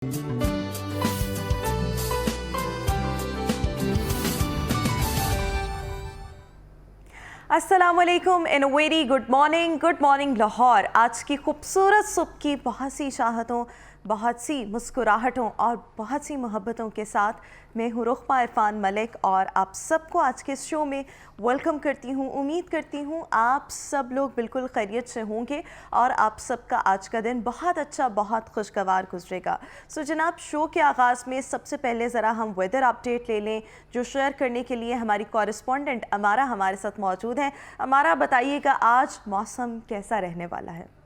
अस्सलामुअलैकुम in very good morning Lahore. आज की खूबसूरत सुबह की बहुत सी चाहतों, बहुत सी मुस्कुराहटों और बहुत सी मोहब्बतों के साथ मैं हूँ रुखमा इरफान मलिक और आप सबको आज के शो में वेलकम करती हूँ। उम्मीद करती हूँ आप सब लोग बिल्कुल खैरियत से होंगे और आप सबका आज का दिन बहुत अच्छा, बहुत खुशगवार गुजरेगा। सो जनाब, शो के आगाज़ में सबसे पहले ज़रा हम वेदर अपडेट ले लें, जो शेयर करने के लिए हमारी कॉरेस्पॉन्डेंट अमारा हमारे साथ मौजूद हैं। अमारा, बताइएगा आज मौसम कैसा रहने वाला है?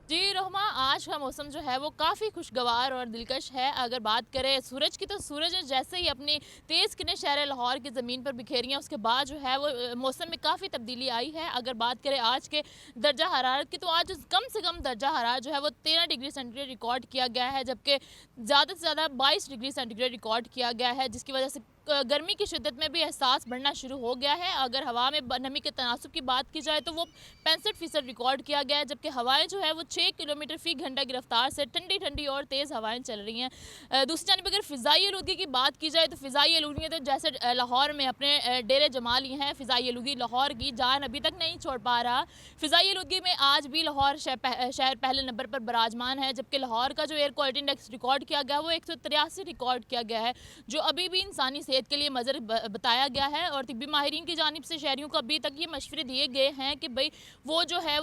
जी रोहमा, आज का मौसम जो है वो काफ़ी खुशगवार और दिलकश है। अगर बात करें सूरज की, तो सूरज ने जैसे ही अपनी तेज़ किरणें शहर लाहौर की ज़मीन पर बिखेरी हैं, उसके बाद जो है वो मौसम में काफ़ी तब्दीली आई है। अगर बात करें आज के दर्जा हरारत की, तो आज कम से कम दर्जा हरारत जो है वो 13 डिग्री सेंटीग्रेड रिकॉर्ड किया गया है, जबकि ज़्यादा से ज़्यादा 22 डिग्री सेंटीग्रेड रिकॉर्ड किया गया है, जिसकी वजह से गर्मी की शिद्दत में भी एहसास बढ़ना शुरू हो गया है। अगर हवा में नमी के तनासुब की बात की जाए तो वो 65% रिकॉर्ड किया गया है, जबकि हवाएं जो है वो 6 किलोमीटर फी घंटा की रफ्तार से ठंडी ठंडी और तेज़ हवाएं चल रही हैं। दूसरी जानिब अगर फ़िज़ाई आलूदगी की बात की जाए, तो फ़िज़ाई आलूदगी तो जैसे लाहौर में अपने डेरे जमा लिए हैं, फ़िज़ाई आलूदगी लाहौर की जान अभी तक नहीं छोड़ पा रहा। फ़िज़ाई आलूदगी में आज भी लाहौर शहर पहले नंबर पर बराजमान है, जबकि लाहौर का जो एयर क्वालिटी इंडेक्स रिकॉर्ड किया गया वो 183 रिकॉर्ड किया गया है, जो अभी भी इंसानी सेहत के लिए मज़र बताया गया है। और तिब्बी माहिरीन की जानिब से शहरियों को अभी तक ये मशवरे दिए गए हैं कि भाई वो जो है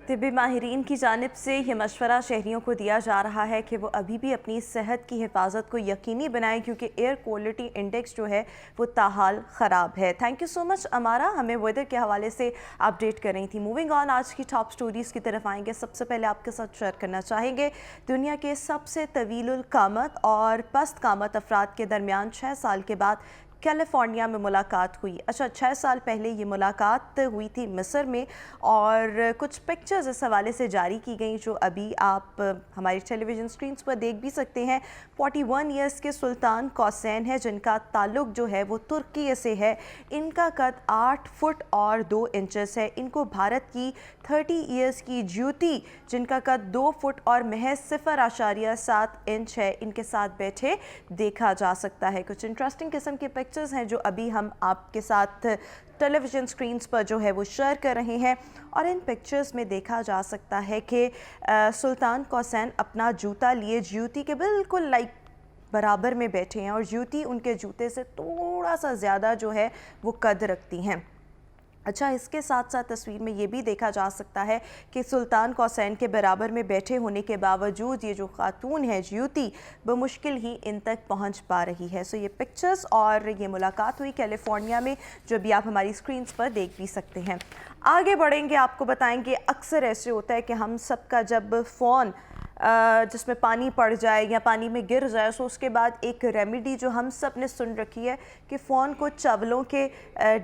तिब्बी माहिरीन की जानिब से ये मशवरा शहरियों को दिया जा रहा है कि वो अभी भी अपनी सेहत की हिफाजत को यकीनी बनाएं, क्योंकि एयर क्वालिटी इंडेक्स जो है वो ताहाल ख़राब है। थैंक यू सो मच अमारा, हमें वेदर के हवाले से अपडेट कर रही थी। मूविंग ऑन, आज की टॉप स्टोरीज़ की तरफ आएंगे। सबसे पहले आपके साथ शेयर करना चाहेंगे दुनिया के सबसे तवीलुल कामत और पस्त कामत अफराद के दरमियान 6 साल के बाद कैलिफोर्निया में मुलाकात हुई। अच्छा, 6 साल पहले ये मुलाकात हुई थी मिस्र में, और कुछ पिक्चर्स इस हवाले से जारी की गई जो अभी आप हमारी टेलीविज़न स्क्रीन्स पर देख भी सकते हैं। 41 ईयर्स के सुल्तान कौसैन है, जिनका ताल्लुक जो है वो तुर्की से है। इनका कद 8 फुट और 2 इंचेस है। इनको भारत की 30 ईयर्स की ज्योति, जिनका कद 2 फुट और महज 0.7 इंच है, इनके साथ बैठे देखा जा सकता है। कुछ इंटरेस्टिंग किस्म के पिक्चर्स हैं जो अभी हम आपके साथ टेलीविज़न स्क्रीन्स पर जो है वो शेयर कर रहे हैं, और इन पिक्चर्स में देखा जा सकता है कि सुल्तान कौसैन अपना जूता लिए ज्योति के बिल्कुल बराबर में बैठे हैं, और ज्योति उनके जूते से थोड़ा सा ज़्यादा जो है वो कद रखती हैं। अच्छा, इसके साथ साथ तस्वीर में ये भी देखा जा सकता है कि सुल्तान कौसैन के बराबर में बैठे होने के बावजूद ये जो खातून है ज्योति, बमुश्किल ही इन तक पहुंच पा रही है। सो ये पिक्चर्स और ये मुलाकात हुई कैलिफोर्निया में, जो भी आप हमारी स्क्रीन्स पर देख भी सकते हैं। आगे बढ़ेंगे, आपको बताएंगे अक्सर ऐसे होता है कि हम सबका जब फ़ोन जिसमें पानी पड़ जाए या पानी में गिर जाए, सो उसके बाद एक रेमेडी जो हम सब ने सुन रखी है कि फ़ोन को चावलों के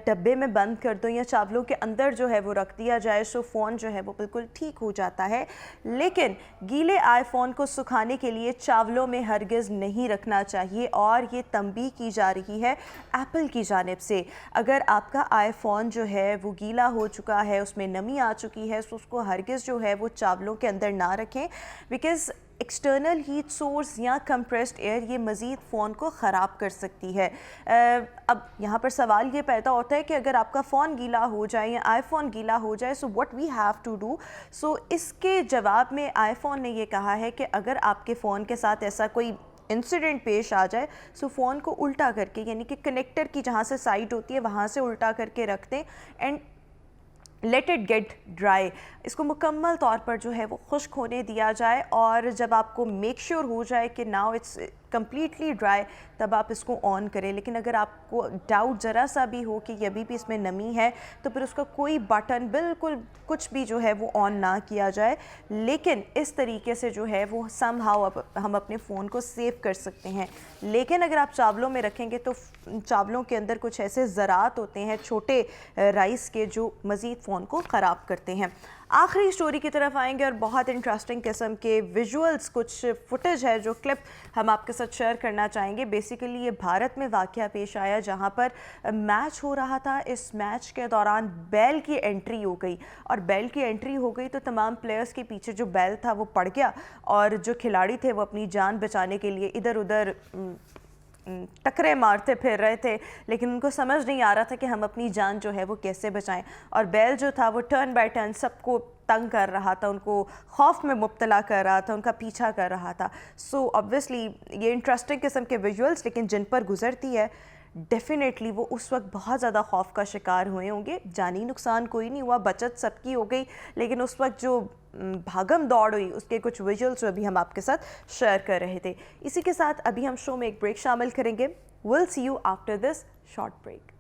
डब्बे में बंद कर दो या चावलों के अंदर जो है वो रख दिया जाए, सो फ़ोन जो है वो बिल्कुल ठीक हो जाता है। लेकिन गीले आईफोन को सुखाने के लिए चावलों में हरगिज़ नहीं रखना चाहिए, और ये तंबीह की जा रही है एप्पल की जानिब से। अगर आपका आईफोन जो है वो गीला हो चुका है, उसमें नमी आ चुकी है, सो उसको हरगिज़ जो है वो चावलों के अंदर ना रखें, बिकॉज़ एक्सटर्नल हीट सोर्स या कंप्रेस्ड एयर ये मज़ीद फ़ोन को ख़राब कर सकती है। अब यहाँ पर सवाल ये पैदा होता है कि अगर आपका फ़ोन गीला हो जाए या आईफोन गीला हो जाए, so what we have to do. So इसके जवाब में आईफोन ने ये कहा है कि अगर आपके फ़ोन के साथ ऐसा कोई इंसिडेंट पेश आ जाए, सो फ़ोन को उल्टा करके, यानी कि कनेक्टर की जहाँ से साइड होती है वहाँ से उल्टा करके रख दें and let it get dry. इसको मुकम्मल तौर पर जो है वो खुश्क होने दिया जाए, और जब आपको मेक श्योर हो जाए कि नाउ इट्स कम्प्लीटली ड्राई, तब आप इसको ऑन करें। लेकिन अगर आपको डाउट ज़रा सा भी हो कि अभी भी इसमें नमी है, तो फिर उसका कोई बटन बिल्कुल कुछ भी जो है वो ऑन ना किया जाए। लेकिन इस तरीके से जो है वो समहाउ हम अपने फ़ोन को सेव कर सकते हैं। लेकिन अगर आप चावलों में रखेंगे तो चावलों के अंदर कुछ ऐसे ज़रात होते हैं छोटे राइस के, जो मज़ीद फ़ोन को ख़राब करते हैं। आखिरी स्टोरी की तरफ आएंगे और बहुत इंटरेस्टिंग किस्म के विजुअल्स, कुछ फुटेज है जो क्लिप हम आपके साथ शेयर करना चाहेंगे। बेसिकली ये भारत में वाक़या पेश आया जहां पर मैच हो रहा था। इस मैच के दौरान बैल की एंट्री हो गई, और बैल की एंट्री हो गई तो तमाम प्लेयर्स के पीछे जो बैल था वो पड़ गया, और जो खिलाड़ी थे वो अपनी जान बचाने के लिए इधर उधर टकरे मारते फिर रहे थे, लेकिन उनको समझ नहीं आ रहा था कि हम अपनी जान जो है वो कैसे बचाएं। और बैल जो था वो टर्न बाय टर्न सबको तंग कर रहा था, उनको खौफ में मुब्तला कर रहा था, उनका पीछा कर रहा था। सो ऑब्वियसली ये इंटरेस्टिंग किस्म के विजुअल्स, लेकिन जिन पर गुजरती है डेफिनेटली वो उस वक्त बहुत ज़्यादा खौफ का शिकार हुए होंगे। जानी नुकसान कोई नहीं हुआ, बचत सबकी हो गई, लेकिन उस वक्त जो भागम दौड़ हुई उसके कुछ विजुअल्स अभी हम आपके साथ शेयर कर रहे थे। इसी के साथ अभी हम शो में एक ब्रेक शामिल करेंगे। Will see you after this short break.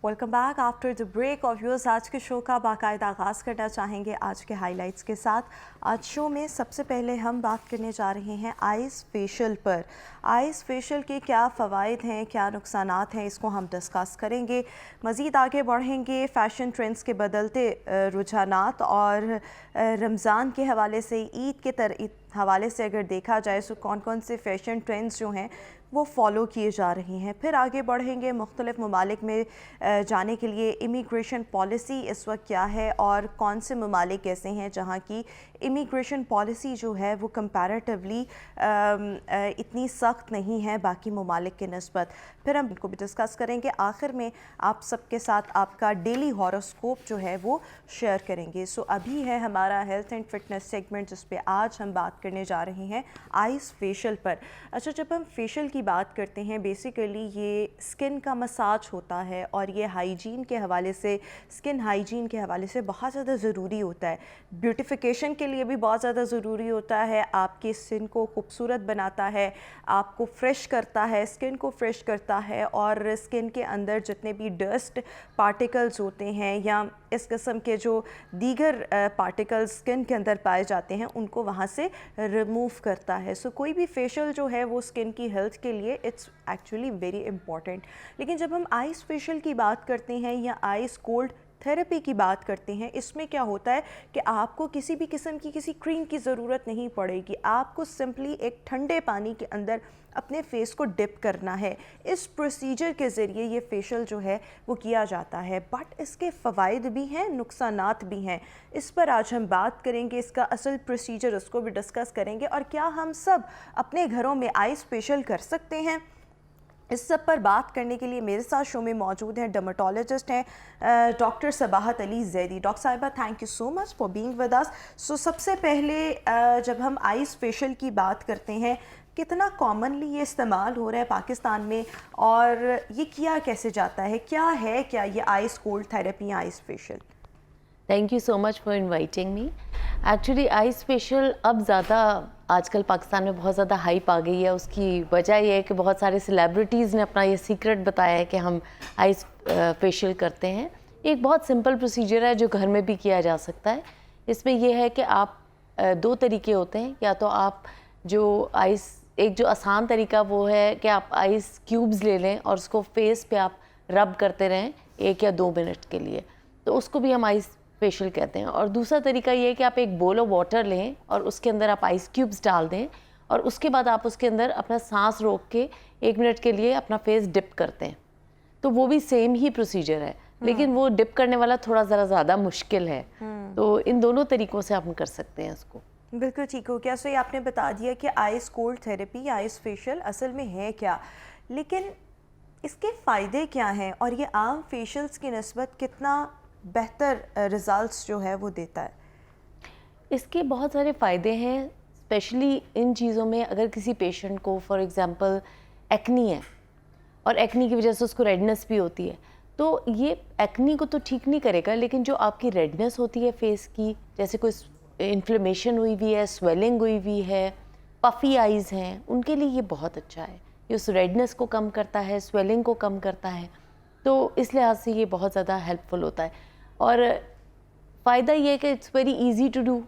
Welcome back after the break. और व्यूअर्स, आज के शो का बाकायदा आगाज़ करना चाहेंगे आज के हाइलाइट्स के साथ। आज शो में सबसे पहले हम बात करने जा रहे हैं आइस फेशियल पर। आइस फेशियल के क्या फ़वाइद हैं, क्या नुकसानात हैं, इसको हम डिस्कस करेंगे। मज़ीद आगे बढ़ेंगे फ़ैशन ट्रेंड्स के बदलते रुझानात, और रमज़ान के हवाले से, ईद के हवाले से अगर देखा जाए तो कौन कौन से फ़ैशन ट्रेंड्स जो हैं वो फॉलो किए जा रहे हैं। फिर आगे बढ़ेंगे मुख्तलिफ ममालिक में जाने के लिए इमिग्रेशन पॉलिसी इस वक्त क्या है, और कौन से ममालिक ऐसे हैं जहाँ की इमिग्रेशन पॉलिसी जो है वो कंपैरेटिवली इतनी सख्त नहीं है बाकी ममालिक के निस्बत। फिर हम इनको भी डिस्कस करेंगे। आखिर में आप सबके साथ आपका डेली हॉरोस्कोप जो है वो शेयर करेंगे। सो अभी है हमारा हेल्थ एंड फिटनेस सेगमेंट, जिस पे आज हम बात करने जा रहे हैं आइस फेशियल पर। अच्छा, जब हम फेशियल की बात करते हैं, बेसिकली ये स्किन का मसाज होता है, और ये हाइजीन के हवाले से, स्किन हाइजीन के हवाले से बहुत ज़्यादा ज़रूरी होता है। ब्यूटिफिकेशन के लिए भी बहुत ज़्यादा ज़रूरी होता है। आपकी स्किन को खूबसूरत बनाता है, आपको फ्रेश करता है, स्किन को फ्रेश करता है, और स्किन के अंदर जितने भी डस्ट पार्टिकल्स होते हैं या इस किस्म के जो दीगर पार्टिकल्स स्किन के अंदर पाए जाते हैं उनको वहाँ से रिमूव करता है। सो कोई भी फेशियल जो है वो स्किन की हेल्थ के लिए इट्स एक्चुअली वेरी इंपॉर्टेंट। लेकिन जब हम आइस फेशियल की बात करते हैं या आइस कोल्ड थेरेपी की बात करते हैं, इसमें क्या होता है कि आपको किसी भी किस्म की किसी क्रीम की ज़रूरत नहीं पड़ेगी। आपको सिंपली एक ठंडे पानी के अंदर अपने फेस को डिप करना है। इस प्रोसीजर के ज़रिए ये फेशियल जो है वो किया जाता है। बट इसके फ़वाइद भी हैं, नुकसानात भी हैं। इस पर आज हम बात करेंगे, इसका असल प्रोसीजर उसको भी डिस्कस करेंगे, और क्या हम सब अपने घरों में आइस फेशियल कर सकते हैं। इस सब पर बात करने के लिए मेरे साथ शो में मौजूद हैं डर्मेटोलॉजिस्ट हैं डॉक्टर सबाहत अली ज़ैदी। डॉक्टर साहिबा, thank you so much for being with us. So सबसे पहले जब हम आइस फेशियल की बात करते हैं, कितना कॉमनली ये इस्तेमाल हो रहा है पाकिस्तान में, और ये किया कैसे जाता है, क्या ये ice cold therapy, ice facial? Thank you so much for inviting me. Actually ice facial अब ज़्यादा आजकल पाकिस्तान में बहुत ज़्यादा हाइप आ गई है। उसकी वजह यह है कि बहुत सारे सेलिब्रिटीज़ ने अपना ये सीक्रेट बताया है कि हम आइस फेशियल करते हैं। एक बहुत सिंपल प्रोसीजर है जो घर में भी किया जा सकता है। इसमें यह है कि आप दो तरीके होते हैं, या तो आप जो आइस, एक जो आसान तरीका वो है कि आप आइस क्यूब्स ले लें और उसको फेस पे आप रब करते रहें 1 या 2 मिनट के लिए, तो उसको भी हम आइस फेशियल कहते हैं। और दूसरा तरीका ये है कि आप एक बोल ऑफ वाटर लें और उसके अंदर आप आइस क्यूब्स डाल दें, और उसके बाद आप उसके अंदर अपना सांस रोक के 1 मिनट के लिए अपना फेस डिप करते हैं। तो वो भी सेम ही प्रोसीजर है, लेकिन वो डिप करने वाला थोड़ा ज़्यादा मुश्किल है। तो इन दोनों तरीक़ों से आप कर सकते हैं इसको। बिल्कुल ठीक हो गया। सो ये आपने बता दिया कि ice cold therapy, ice facial असल में है क्या, लेकिन इसके फ़ायदे क्या हैं, और ये आम फेशियल्स की निस्बत कितना बेहतर रिज़ल्ट्स जो है वो देता है? इसके बहुत सारे फ़ायदे हैं, स्पेशली इन चीज़ों में। अगर किसी पेशेंट को फॉर एग्ज़ाम्पल एक्नी है और एक्नी की वजह से उसको रेडनेस भी होती है, तो ये एक्नी को तो ठीक नहीं करेगा, लेकिन जो आपकी रेडनेस होती है फेस की, जैसे कोई इन्फ्लेमेशन हुई हुई है, स्वेलिंग हुई हुई है, पफ़ी आइज़ हैं, उनके लिए ये बहुत अच्छा है। ये उस रेडनेस को कम करता है, स्वेलिंग को कम करता है, तो इस लिहाज से ये बहुत ज़्यादा हेल्पफुल होता है। और फ़ायदा ये है कि it's very easy to do.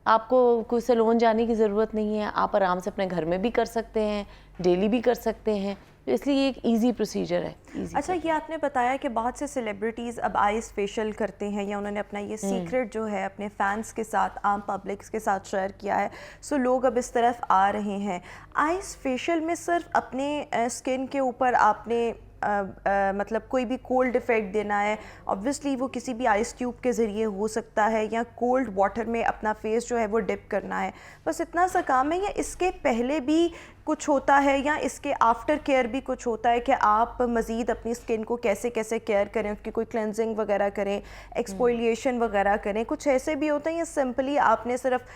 आपको कोई सैलून जाने की ज़रूरत नहीं है, आप आराम से अपने घर में भी कर सकते हैं, डेली भी कर सकते हैं, तो इसलिए ये एक ईजी प्रोसीजर है। अच्छा, ये आपने बताया कि बहुत से सेलिब्रिटीज़ अब आइस फेशियल करते हैं या उन्होंने अपना ये सीक्रेट जो है अपने फैंस के साथ, आम पब्लिक्स के साथ शेयर किया है, सो लोग अब इस तरफ आ रहे हैं। आइस फेशियल में सिर्फ अपने स्किन के ऊपर आपने मतलब कोई भी कोल्ड इफ़ेक्ट देना है, ऑब्वियसली वो किसी भी आइस क्यूब के ज़रिए हो सकता है, या कोल्ड वाटर में अपना फेस जो है वो डिप करना है, बस इतना सा काम है, या इसके पहले भी कुछ होता है, या इसके आफ्टर केयर भी कुछ होता है कि आप मज़ीद अपनी स्किन को कैसे कैसे केयर करें, उसकी कोई क्लेंजिंग वगैरह करें, एक्सफोलिएशन वगैरह करें, कुछ ऐसे भी होते हैं, या सिंपली आपने सिर्फ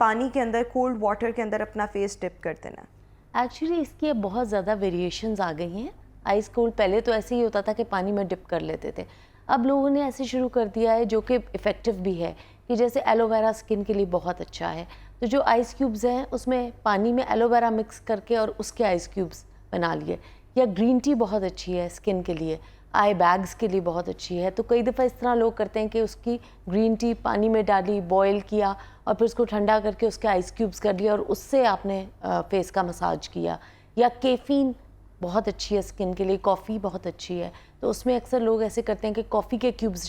पानी के अंदर, कोल्ड वाटर के अंदर अपना फेस डिप कर देना? एक्चुअली इसकी अब बहुत ज़्यादा वेरिएशंस आ गई हैं। आइस कोल्ड पहले तो ऐसे ही होता था कि पानी में डिप कर लेते थे, अब लोगों ने ऐसे शुरू कर दिया है जो कि इफ़ेक्टिव भी है, कि जैसे एलोवेरा स्किन के लिए बहुत अच्छा है, तो जो आइस क्यूब्स हैं उसमें पानी में एलोवेरा मिक्स करके और उसके आइस क्यूब्स बना लिए, या ग्रीन टी बहुत अच्छी है स्किन के लिए, आई बैग्स के लिए बहुत अच्छी है। तो कई दफ़ा इस तरह लोग करते हैं कि उसकी ग्रीन टी पानी में डाली, बॉयल किया और फिर उसको ठंडा करके उसके आइस क्यूब्स कर लिया और उससे आपने फेस का मसाज किया। या कैफ़ीन बहुत अच्छी है स्किन के लिए, कॉफ़ी बहुत अच्छी है, तो उसमें अक्सर लोग ऐसे करते हैं कि कॉफ़ी के क्यूब्स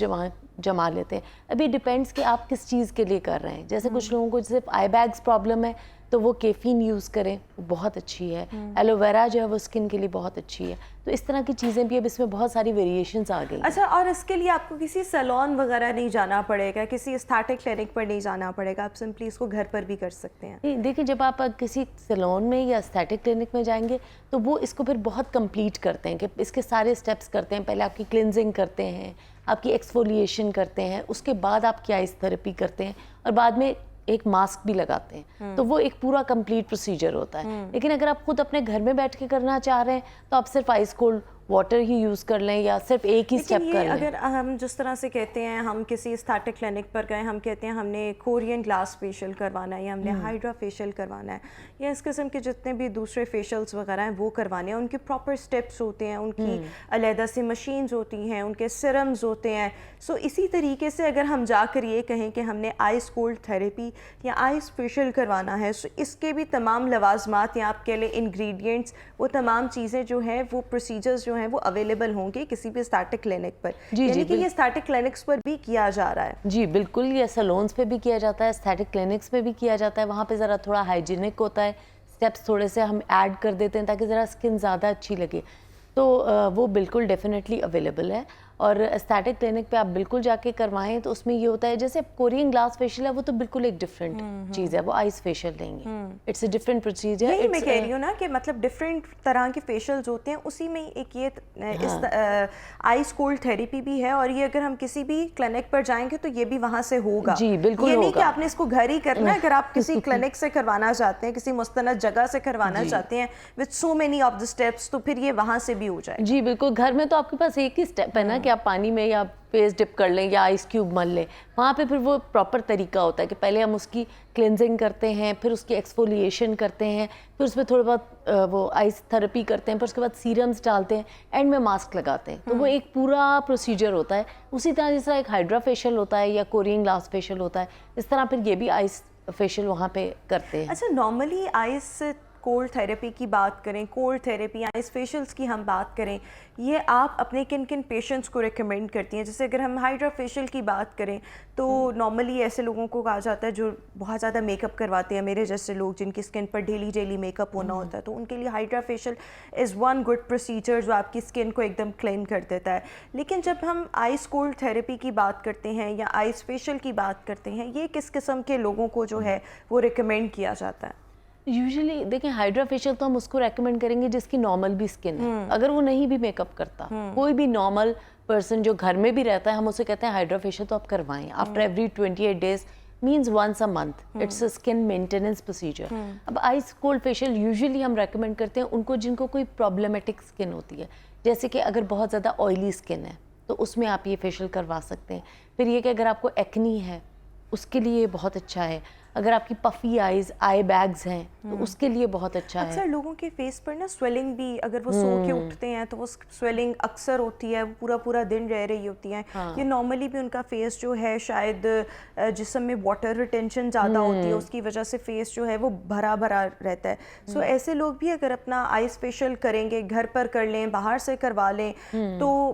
जमा लेते हैं। अभी डिपेंड्स कि आप किस चीज़ के लिए कर रहे हैं। जैसे कुछ लोगों को सिर्फ आई बैग्स प्रॉब्लम है तो वो कैफ़ीन यूज़ करें, वो बहुत अच्छी है। एलोवेरा जो है वो स्किन के लिए बहुत अच्छी है। तो इस तरह की चीज़ें भी अब इसमें बहुत सारी वेरिएशंस आ गई। अच्छा, और इसके लिए आपको किसी सैलून वगैरह नहीं जाना पड़ेगा, किसी एस्थेटिक क्लिनिक पर नहीं जाना पड़ेगा, आप सिंपली इसको घर पर भी कर सकते हैं? नहीं, देखिए जब आप किसी सैलून में या एस्थेटिक क्लिनिक में जाएंगे तो वो इसको फिर बहुत कंप्लीट करते हैं, कि इसके सारे स्टेप्स करते हैं। पहले आपकी क्लिनजिंग करते हैं, आपकी एक्सफोलिएशन करते हैं, उसके बाद आपकी आइस थेरेपी करते हैं और बाद में एक मास्क भी लगाते हैं। तो वो एक पूरा कंप्लीट प्रोसीजर होता है। लेकिन अगर आप खुद अपने घर में बैठ के करना चाह रहे हैं तो आप सिर्फ आइस कोल्ड वाटर ही यूज़ कर लें या सिर्फ एक ही स्टेप कर लें। अगर हम जिस तरह से कहते हैं, हम किसी एस्थेटिक क्लिनिक पर गए, हम कहते हैं हमने कोरियन ग्लास फेशियल करवाना है या हमने हाइड्रा फेशियल करवाना है या इस किस्म के जितने भी दूसरे फेशियल्स वगैरह हैं वो करवाने हैं, उनके प्रॉपर स्टेप्स होते हैं, उनकी अलहदा से मशीन्स होती हैं, उनके सिरम्स होते हैं। सो इसी तरीके से अगर हम जाकर ये कहें कि हमने आइस कोल्ड थेरेपी या आइस फेशियल करवाना है, सो इसके भी तमाम लवाजमात या आपके लिए इंग्रेडिएंट्स, वो तमाम चीज़ें जो हैं, वो प्रोसीजर्स जो हैं वो अवेलेबल होंगे किसी भी स्टैटिक क्लिनिक पर। यानी कि ये स्टैटिक क्लिनिक्स पर भी किया जा रहा है? जी बिल्कुल, ये सैलून्स पे भी किया जाता है, स्टैटिक क्लिनिक्स पे भी किया जाता है। वहाँ पे ज़रा थोड़ा हाइजीनिक होता है, स्टेप्स थोड़े से हम ऐड कर देते हैं ताकि ज़रा स्किन ज़्यादा अच्छी लगे। तो वो बिल्कुल डेफिनेटली अवेलेबल है। और एस्थेटिक क्लिनिक पे आप बिल्कुल जाके करवाएं तो उसमें ये होता है, जैसे कोरियन ग्लास फेशियल है वो तो बिल्कुल एक डिफरेंट चीज़ है, वो आइस फेशियल नहीं है, इट्स अ डिफरेंट प्रोसीजर। यही मैं कह रही हूँ ना कि मतलब डिफरेंट तरह के फेशियल्स होते हैं, उसी में एक ये इस आइस कोल्ड थेरेपी भी है। और ये अगर हम किसी भी क्लिनिक पर जाएंगे तो ये भी वहाँ से होगा। जी बिल्कुल, ये नहीं कि आपने इसको घर ही करना है। अगर आप किसी क्लिनिक से करवाना चाहते हैं, किसी मुस्तनद जगह से करवाना चाहते हैं with so many of the steps, तो फिर ये वहाँ से भी हो जाए। जी बिल्कुल, घर में तो आपके पास एक ही स्टेप है ना कि आप पानी में या फेस डिप कर लें या आइस क्यूब मल लें। वहाँ पे फिर वो प्रॉपर तरीका होता है कि पहले हम उसकी क्लेंजिंग करते हैं, फिर उसकी एक्सफोलिएशन करते हैं, फिर उसमें थोड़ा बहुत वो आइस थेरेपी करते हैं, फिर उसके बाद सीरम्स डालते हैं, एंड में मास्क लगाते हैं। तो वो एक पूरा प्रोसीजर होता है। उसी तरह जिस तरह एक हाइड्रा फेशियल होता है या कोरियन ग्लास फेशियल होता है, इस तरह फिर ये भी आइस फेशियल वहाँ पे करते हैं। अच्छा, नॉर्मली आइस कोल्ड थेरेपी की बात करें, कोल्ड थेरेपी, आइस फेशियल्स की हम बात करें, ये आप अपने किन किन पेशेंट्स को रिकमेंड करती हैं? जैसे अगर हम हाइड्रा फेशियल की बात करें तो नॉर्मली ऐसे लोगों को कहा जाता है जो बहुत ज़्यादा मेकअप करवाते हैं, मेरे जैसे लोग जिनकी स्किन पर डेली मेकअप होना होता है, तो उनके लिए hydra facial is one good procedure जो आपकी स्किन को एकदम क्लीन कर देता है। लेकिन जब हम आइस कोल्ड थेरेपी की बात करते हैं या आइस फेशियल की बात करते हैं, ये किस किस्म के लोगों को जो है वो रिकमेंड किया जाता है? यूजुअली देखें, हाइड्रा फेशियल तो हम उसको रेकमेंड करेंगे जिसकी नॉर्मल भी स्किन है। अगर वो नहीं भी मेकअप करता, कोई भी नॉर्मल पर्सन जो घर में भी रहता है, हम उसे कहते हैं हाइड्रा फेशियल तो आप करवाएं after every 28 days, means once a month. It's a skin maintenance procedure. अब आइस कोल्ड फेशियल यूजुअली हम रेकमेंड करते हैं उनको जिनको कोई प्रॉब्लमेटिक स्किन होती है, जैसे कि अगर बहुत ज़्यादा ऑयली स्किन है तो उसमें आप ये फेशियल करवा सकते हैं। फिर ये कि अगर आपको एक्नी है उसके लिए बहुत अच्छा है। اگر آپ کی پفی آئیز آئی بیگز ہیں تو اس کے لیے بہت اچھا ہے. اکثر لوگوں کے فیس پر نا سویلنگ بھی اگر وہ سو کے اٹھتے ہیں تو وہ سویلنگ اکثر ہوتی ہے, وہ پورا دن رہ رہی ہوتی ہیں. یہ نارملی بھی ان کا فیس جو ہے شاید جسم میں واٹر ریٹینشن زیادہ ہوتی ہے, اس کی وجہ سے فیس جو ہے وہ بھرا بھرا رہتا ہے. سو ایسے لوگ بھی اگر اپنا آئیز فیشیل کریں گے, گھر پر کر لیں, باہر سے کروا لیں, تو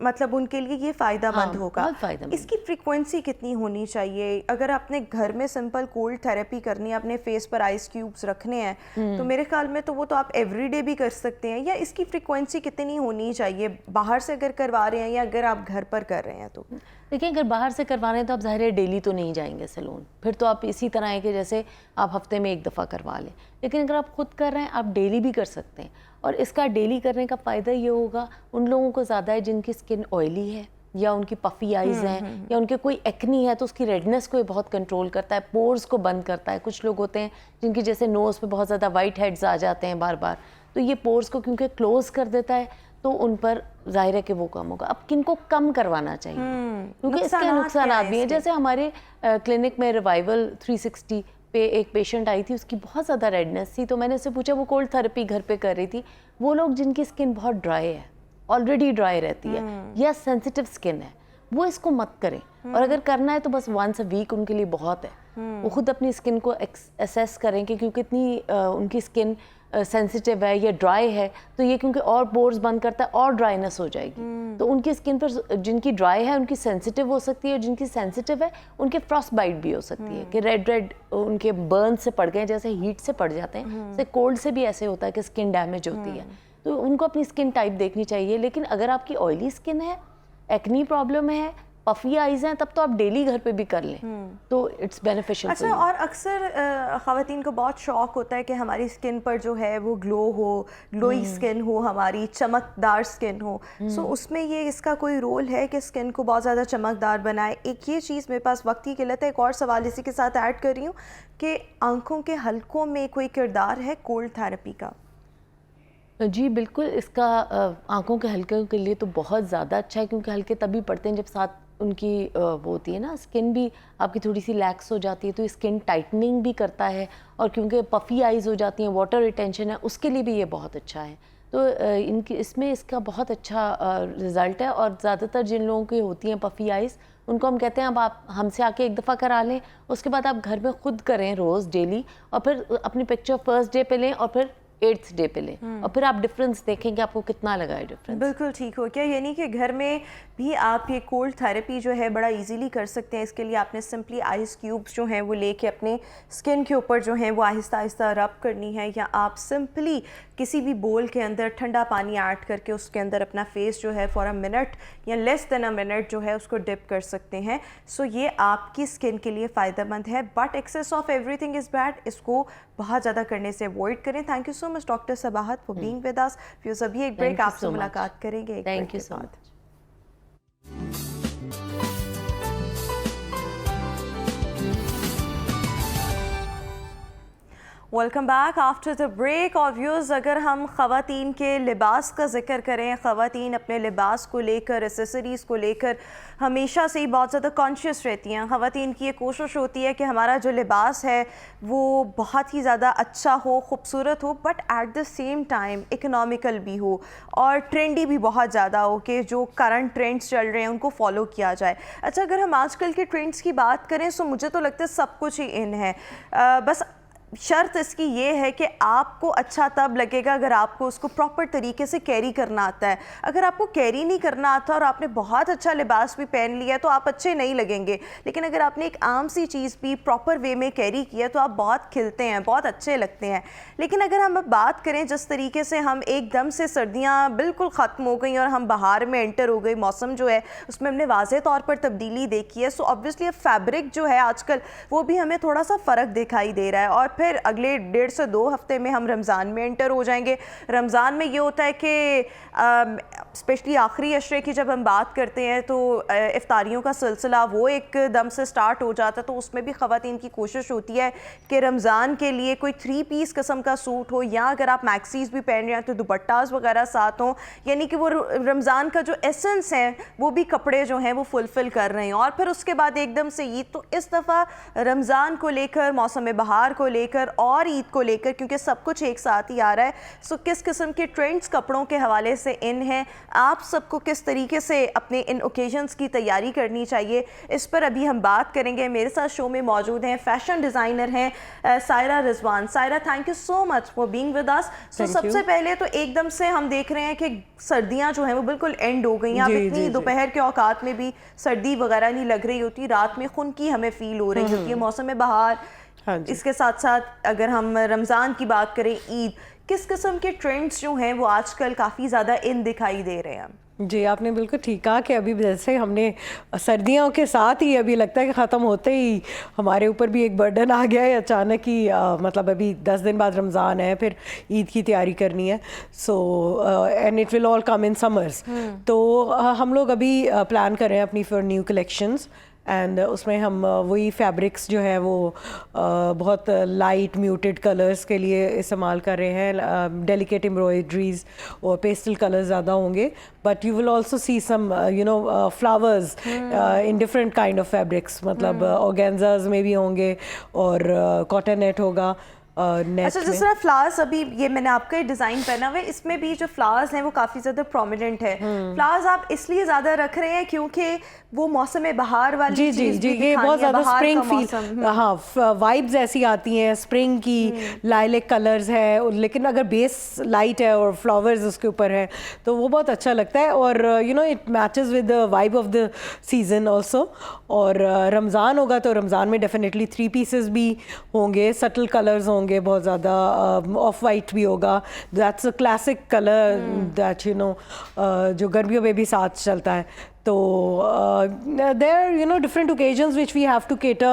مطلب ان کے لیے یہ فائدہ مند ہوگا. اس کی فریکوینسی کتنی ہونی چاہیے؟ اگر آپ نے گھر میں سمپل کولڈ تھراپی کرنی ہے, اپنے فیس پر آئس کیوبز رکھنے ہیں, تو میرے خیال میں تو وہ تو آپ ایوری ڈے بھی کر سکتے ہیں. یا اس کی فریکوینسی کتنی ہونی چاہیے باہر سے اگر کروا رہے ہیں یا اگر آپ گھر پر کر رہے ہیں؟ تو دیکھیں, اگر باہر سے کروا رہے ہیں تو آپ ظاہر ہے ڈیلی تو نہیں جائیں گے سیلون, پھر تو آپ اسی طرح ہے کہ جیسے آپ ہفتے میں ایک دفعہ کروا لیں. لیکن اگر آپ خود کر رہے ہیں, آپ ڈیلی بھی کر سکتے ہیں. اور اس کا ڈیلی کرنے کا فائدہ یہ ہوگا ان لوگوں کو زیادہ ہے جن کی اسکن آئلی ہے, یا ان کی پفی آئیز ہیں, یا ان کے کوئی ایکنی ہے, تو اس کی ریڈنس کو یہ بہت کنٹرول کرتا ہے, پورز کو بند کرتا ہے. کچھ لوگ ہوتے ہیں جن کی جیسے نوز پہ بہت زیادہ وائٹ ہیڈز آ جاتے ہیں بار بار, تو یہ پورز کو کیونکہ کلوز کر دیتا ہے, تو ان پر ظاہر ہے کہ وہ کم ہوگا. اب کن کو کم کروانا چاہیے, کیونکہ اس کے نقصانات بھی ہیں. جیسے ہمارے کلینک میں ریوائول 360 پہ ایک پیشنٹ آئی تھی, اس کی بہت زیادہ ریڈنس تھی, تو میں نے اس سے پوچھا وہ کولڈ تھراپی گھر پہ کر رہی تھی. وہ لوگ جن کی اسکن بہت ڈرائی ہے, آلریڈی ڈرائی رہتی ہے, یا سینسیٹیو اسکن ہے, وہ اس کو مت کریں. اور اگر کرنا ہے تو بس ونس اے ویک ان کے لیے بہت ہے. وہ خود اپنی اسکن کو اسیس کریں کہ کیونکہ اتنی ان کی اسکن سینسیٹیو ہے یا ڈرائی ہے, تو یہ کیونکہ اور پورز بند کرتا ہے اور ڈرائینس ہو جائے گی. تو ان کی اسکن پر جن کی ڈرائی ہے ان کی سینسیٹیو ہو سکتی ہے, اور جن کی سینسیٹیو ہے ان کے فروسٹ بائٹ بھی ہو سکتی ہے, کہ ریڈ ان کے برن سے پڑ گئے, جیسے ہیٹ سے پڑ جاتے ہیں, جیسے کولڈ سے بھی ایسے ہوتا ہے کہ اسکن ڈیمیج ہوتی ہے. تو ان کو اپنی اسکن ٹائپ دیکھنی چاہیے. لیکن اگر آپ کی آئلی اسکن ہے, ایکنی پرابلم ہے, پفی آئیز ہیں, تب تو آپ ڈیلی گھر پہ بھی کر لیں, تو اٹس بینیفیشل. اچھا, اور اکثر خواتین کو بہت شوق ہوتا ہے کہ ہماری اسکن پر جو ہے وہ گلو ہو, گلوئی اسکن ہو, ہماری چمکدار اسکن ہو. سو اس میں یہ اس کا کوئی رول ہے کہ اسکن کو بہت زیادہ چمکدار بنائے؟ ایک یہ چیز, میرے پاس وقت کی قلت ہے, ایک اور سوال اسی کے ساتھ ایڈ کر رہی ہوں کہ آنکھوں کے حلقوں میں کوئی کردار ہے کولڈ تھراپی کا؟ جی بالکل, اس کا آنکھوں کے حلقوں کے لیے تو بہت زیادہ اچھا ہے, کیونکہ حلقے تبھی پڑتے ہیں جب ساتھ ان کی وہ ہوتی ہے نا, اسکن بھی آپ کی تھوڑی سی لیکس ہو جاتی ہے, تو اسکن ٹائٹننگ بھی کرتا ہے. اور کیونکہ پفی آئیز ہو جاتی ہیں, واٹر ریٹینشن ہے, اس کے لیے بھی یہ بہت اچھا ہے. تو اس میں اس کا بہت اچھا رزلٹ ہے. اور زیادہ تر جن لوگوں کی ہوتی ہیں پفی آئیز, ان کو ہم کہتے ہیں اب آپ ہم سے آ کے ایک دفعہ کرا لیں, اس کے بعد آپ گھر میں خود کریں روز ڈیلی, اور پھر اپنی پکچر فرسٹ ڈے پہ لیں اور پھر 8th ڈے پہ لیں, اور پھر آپ ڈفرینس دیکھیں کہ آپ کو کتنا لگا ہے ڈفرینس. بالکل ٹھیک ہو کیا, یعنی کہ گھر میں بھی آپ یہ کولڈ تھراپی جو ہے بڑا ایزیلی کر سکتے ہیں. اس کے لیے آپ نے سمپلی آئس کیوبس جو ہیں وہ لے کے اپنے اسکن کے اوپر جو ہیں وہ آہستہ آہستہ رب کرنی ہے, یا آپ سمپلی کسی بھی بول کے اندر ٹھنڈا پانی ایڈ کر کے اس کے اندر اپنا فیس جو ہے فار اے منٹ یا لیس دین اے منٹ جو ہے اس کو ڈپ کر سکتے ہیں. سو یہ آپ کی اسکن کے لیے فائدہ مند ہے, but access of every thing is bad. اس کو بہت زیادہ کرنے سے اوائڈ کریں. Thank you so much doctor Sabahat for being with us. Views ابھی ایک بریک, آپ سے ملاقات کریں گے. Thank you so much. Welcome back after the break. اور ویوز, اگر ہم خواتین کے لباس کا ذکر کریں, خواتین اپنے لباس کو لے کر, ایسیسریز کو لے کر ہمیشہ سے ہی بہت زیادہ کانشیس رہتی ہیں. خواتین کی یہ کوشش ہوتی ہے کہ ہمارا جو لباس ہے وہ بہت ہی زیادہ اچھا ہو, خوبصورت ہو, but at the same time economical بھی ہو اور ٹرینڈی بھی بہت زیادہ ہو, کہ جو کرنٹ ٹرینڈس چل رہے ہیں ان کو فالو کیا جائے. اچھا, اگر ہم آج کل کے ٹرینڈس کی بات کریں تو مجھے تو لگتا ہے سب کچھ ہی ان ہے, بس شرط اس کی یہ ہے کہ آپ کو اچھا تب لگے گا اگر آپ کو اس کو پراپر طریقے سے کیری کرنا آتا ہے. اگر آپ کو کیری نہیں کرنا آتا اور آپ نے بہت اچھا لباس بھی پہن لیا تو آپ اچھے نہیں لگیں گے. لیکن اگر آپ نے ایک عام سی چیز بھی پراپر وے میں کیری کیا تو آپ بہت کھلتے ہیں, بہت اچھے لگتے ہیں. لیکن اگر ہم اب بات کریں جس طریقے سے ہم ایک دم سے سردیاں بالکل ختم ہو گئیں اور ہم بہار میں انٹر ہو گئی, موسم جو ہے اس میں ہم نے واضح طور پر تبدیلی دیکھی ہے. سو obviously فیبرک جو ہے آج کل وہ بھی ہمیں تھوڑا سا فرق دکھائی دے رہا ہے. اور پھر اگلے 1.5 سے 2 ہفتے میں ہم رمضان میں انٹر ہو جائیں گے. رمضان میں یہ ہوتا ہے کہ اسپیشلی آخری عشرے کی جب ہم بات کرتے ہیں تو افطاریوں کا سلسلہ وہ ایک دم سے سٹارٹ ہو جاتا ہے, تو اس میں بھی خواتین کی کوشش ہوتی ہے کہ رمضان کے لیے کوئی 3 پیس قسم کا سوٹ ہو, یا اگر آپ میکسیز بھی پہن رہے ہیں تو دوپٹاز وغیرہ ساتھ ہوں, یعنی کہ وہ رمضان کا جو ایسنس ہے وہ بھی کپڑے جو ہیں وہ فلفل کر رہے ہیں. اور پھر اس کے بعد ایک دم سے عید, تو اس دفعہ رمضان کو لے کر, موسم بہار کو لے کر اور عید کو لے کر, کیونکہ سب کچھ ایک ساتھ ہی آ رہا ہے, سو کس قسم کے ٹرینڈز کپڑوں کے حوالے سے ان ہیں, آپ سب کو کس طریقے سے اپنے ان اوکیزنز کی تیاری کرنی چاہیے, اس پر ابھی ہم بات کریں گے. میرے ساتھ شو میں موجود ہیں فیشن ڈیزائنر ہیں Saira Rizwan. Saira, thank you so much for being with us. So سب سے پہلے تو ایک دم سے ہم دیکھ رہے ہیں کہ سردیاں جو ہیں وہ بالکل اینڈ ہو گئی ہیں. اب اتنی دوپہر کے اوقات میں بھی سردی وغیرہ نہیں لگ رہی ہوتی, رات میں خنکی ہمیں فیل ہو رہی ہوتی ہے. موسم بہار, اس کے ساتھ ساتھ اگر ہم رمضان کی بات کریں, عید, کس قسم کے ٹرینڈز جو ہیں وہ آج کل کافی زیادہ ان دکھائی دے رہے ہیں؟ جی آپ نے بالکل ٹھیک کہا کہ ابھی جیسے ہم نے سردیوں کے ساتھ ہی ابھی لگتا ہے کہ ختم ہوتے ہی ہمارے اوپر بھی ایک برڈن آ گیا ہے اچانک ہی, مطلب ابھی 10 دن بعد رمضان ہے, پھر عید کی تیاری کرنی ہے. So and it will all come in summers. تو ہم لوگ ابھی پلان کر رہے ہیں اپنی فور نیو کلیکشنز, اینڈ اس میں ہم وہی فیبرکس جو ہے وہ بہت لائٹ میوٹیڈ کلرز کے لیے استعمال کر رہے ہیں. ڈیلیکیٹ امبرائڈریز اور پیسٹل کلرز زیادہ ہوں گے, but you will also see some flowers in different kind of fabrics, مطلب آرگینزاز میں بھی ہوں گے اور کاٹن نیٹ ہوگا. اچھا, جس طرح فلاورز, ابھی یہ میں نے آپ کا ہی ڈیزائن پہنا ہوا ہے, اس میں بھی جو فلاورز ہیں وہ کافی زیادہ پرومیننٹ ہے. فلاورز آپ اس لیے زیادہ رکھ رہے ہیں کیونکہ وہ موسم بہار والی چیز بھی یہ بہت زیادہ اسپرنگ فیل, ہاں وائبز ایسی آتی ہیں اسپرنگ کی. لائلک کلرز ہے, لیکن اگر بیس لائٹ ہے اور فلاورز اس کے اوپر ہے تو وہ بہت اچھا لگتا ہے, اور you know it matches with the vibe of the season also. اور رمضان ہوگا تو رمضان میں ڈیفینیٹلی 3 پیسز بھی ہوں گے, سٹل کلرز ہوں گے, بہت زیادہ آف وائٹ بھی ہوگا. That's a classic colour that you know جو گرمیوں میں بھی ساتھ چلتا ہے. تو there are, you know, different occasions which we have to cater.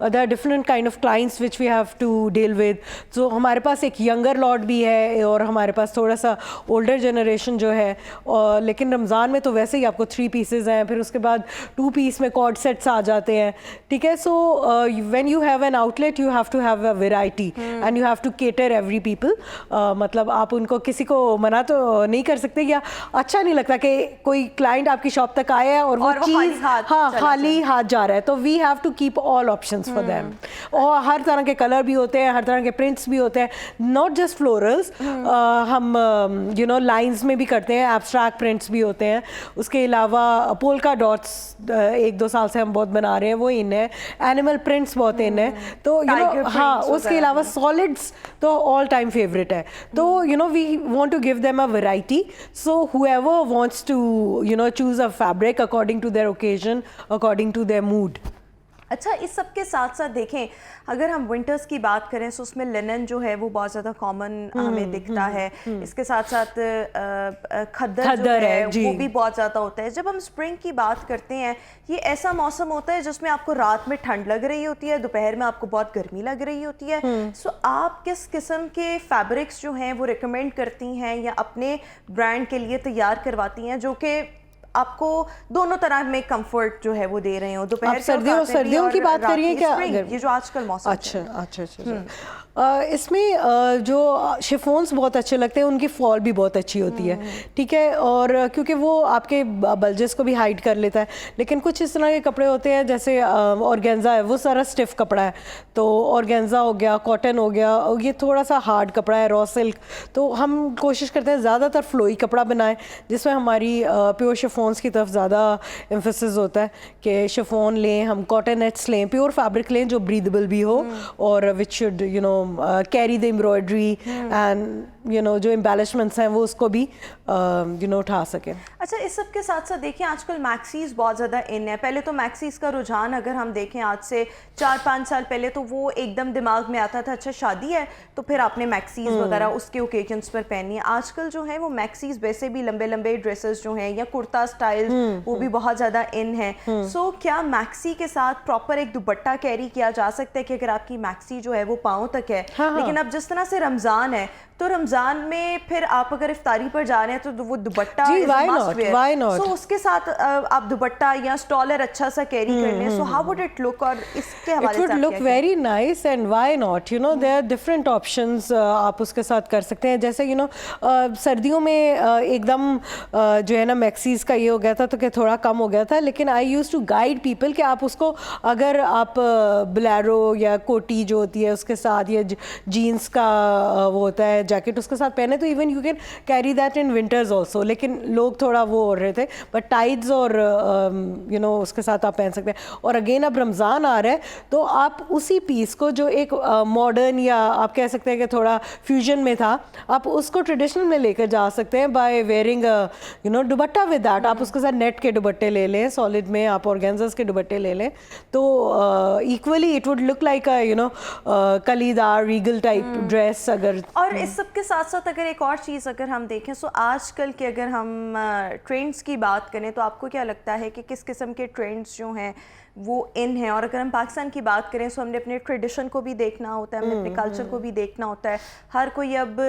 There are different kind of clients which we have to deal with. So ہمارے پاس ایک younger lot بھی ہے اور ہمارے پاس تھوڑا سا older generation جو ہے, لیکن رمضان میں تو ویسے ہی آپ کو 3 پیسز ہیں, پھر اس کے بعد 2 پیس میں کارڈ سیٹس آ جاتے ہیں, ٹھیک ہے. سو when you have an outlet you have to have a variety and you have to cater every people. مطلب آپ ان کو کسی کو منع تو نہیں کر سکتے, یا اچھا نہیں لگتا کہ کوئی کلائنٹ آپ کی شاپ تک آیا ہے اور وہ چیز خالی ہاتھ جا رہا ہے. تو we have to keep all options for them, اور ہر طرح کے کلر بھی ہوتے ہیں, ہر طرح کے پرنٹس بھی ہوتے ہیں, ناٹ جسٹ فلورلس. ہم یو نو لائنس میں بھی کرتے ہیں, ایبسٹریکٹ پرنٹس بھی ہوتے ہیں. اس کے علاوہ پولکا ڈاٹس 1-2 سال سے ہم بہت بنا رہے ہیں, وہ ان ہے. اینیمل پرنٹس بہت ان ہے. تو یو نو ہاں, اس کے علاوہ سالڈس تو آل ٹائم فیوریٹ ہے. تو you know we want to give them a variety. So whoever wants to you know choose a fabric according to their occasion, according to their mood. اچھا, اس سب کے ساتھ ساتھ دیکھیں اگر ہم ونٹرز کی بات کریں تو اس میں لینن جو ہے وہ بہت زیادہ کامن ہمیں دکھتا ہے. اس کے ساتھ ساتھ کھدر جو ہے وہ بھی بہت زیادہ ہوتا ہے. جب ہم اسپرنگ کی بات کرتے ہیں, یہ ایسا موسم ہوتا ہے جس میں آپ کو رات میں ٹھنڈ لگ رہی ہوتی ہے, دوپہر میں آپ کو بہت گرمی لگ رہی ہوتی ہے. سو آپ کس قسم کے فیبرکس جو ہیں وہ ریکمینڈ کرتی ہیں یا اپنے برانڈ کے لیے تیار کرواتی ہیں جو کہ آپ کو دونوں طرح میں کمفرٹ جو ہے وہ دے رہے ہوں؟ دوپہر سردیوں کی بات کریے کیا, یہ جو آج کل موسم. اچھا اس میں جو شفونس بہت اچھے لگتے ہیں, ان کی فال بھی بہت اچھی ہوتی ہے, ٹھیک ہے. اور کیونکہ وہ آپ کے بلجز کو بھی ہائڈ کر لیتا ہے. لیکن کچھ اس طرح کے کپڑے ہوتے ہیں جیسے آرگینزا ہے, وہ سارا اسٹف کپڑا ہے. تو آرگینزا ہو گیا, کاٹن ہو گیا, یہ تھوڑا سا ہارڈ کپڑا ہے, را سلک. تو ہم کوشش کرتے ہیں زیادہ تر فلوئی کپڑا بنائیں جس میں ہماری پیور شفونس کی طرف زیادہ ایمفیسس ہوتا ہے کہ شفون لیں, ہم کاٹن نیٹس لیں, پیور فیبرک لیں جو بریدیبل بھی ہو, اور which should you know carry the embroidery and जो एम्बेलिशमेंट्स हैं वो उसको भी उठा सकें. अच्छा, इस सब के साथ साथ देखिए आजकल मैक्सीज बहुत ज़्यादा इन है. पहले तो मैक्सीज का रुझान अगर हम देखें आज से 4-5 साल पहले तो वो एकदम दिमाग में आता था, अच्छा शादी है तो फिर आपने मैक्सीज वगैरह उसके ओकेजन्स पर पहनी है. आजकल जो है वो मैक्सीज वैसे भी लंबे लंबे ड्रेसेस जो हैं या कुर्ता स्टाइल वो भी बहुत ज़्यादा इन है. सो क्या मैक्सी के साथ प्रॉपर एक दुपट्टा कैरी किया जा सकता है कि अगर आपकी मैक्सी जो है वो पाँव तक है, लेकिन अब जिस तरह से रमज़ान है तो रमज़ान में फिर आप अगर इफ्तारी पर जा रहे हैं तो वो दुपट्टा जी, why not? सो उसके साथ आप दुपट्टा या स्टॉलर अच्छा सा कैरी कर लें. So how would it look, और इसके हवाले से it would look very nice and why not, there are different options आप उसके साथ कर सकते हैं. जैसे सर्दियों में एकदम जो है ना मैक्सीज का ये हो गया था तो क्या थोड़ा कम हो गया था, लेकिन आई यूज टू गाइड पीपल कि आप उसको अगर आप ब्लैरो या कोटी जो होती है उसके साथ या जीन्स का वो होता है जैकेट उसके साथ पहने तो even you can carry that in winters also. लेकिन लोग थोड़ा वो हो रहे थे, बट टाइड्स और उसके साथ आप पहन सकते हैं. और अगेन अब रमज़ान आ रहा है तो आप उसी पीस को जो एक मॉडर्न या आप कह सकते हैं कि थोड़ा फ्यूजन में था, आप उसको ट्रेडिशनल में लेकर जा सकते हैं by wearing dupatta with that. आप उसके साथ नेट के दुपट्टे ले लें, सॉलिड में आप ऑर्गेन्जास के दुपट्टे ले लें तो equally it would look like कलीदार रीगल टाइप ड्रेस. अगर और इस सब के साथ साथ अगर एक और चीज़ अगर हम देखें सो आजकल के अगर हम ट्रेंड्स की बात करें तो आपको क्या लगता है कि किस किस्म के ट्रेंड्स जो हैं वो इन हैं. और अगर हम पाकिस्तान की बात करें तो हमने अपने ट्रेडिशन को भी देखना होता है, हमने अपने कल्चर को भी देखना होता है. हर कोई अब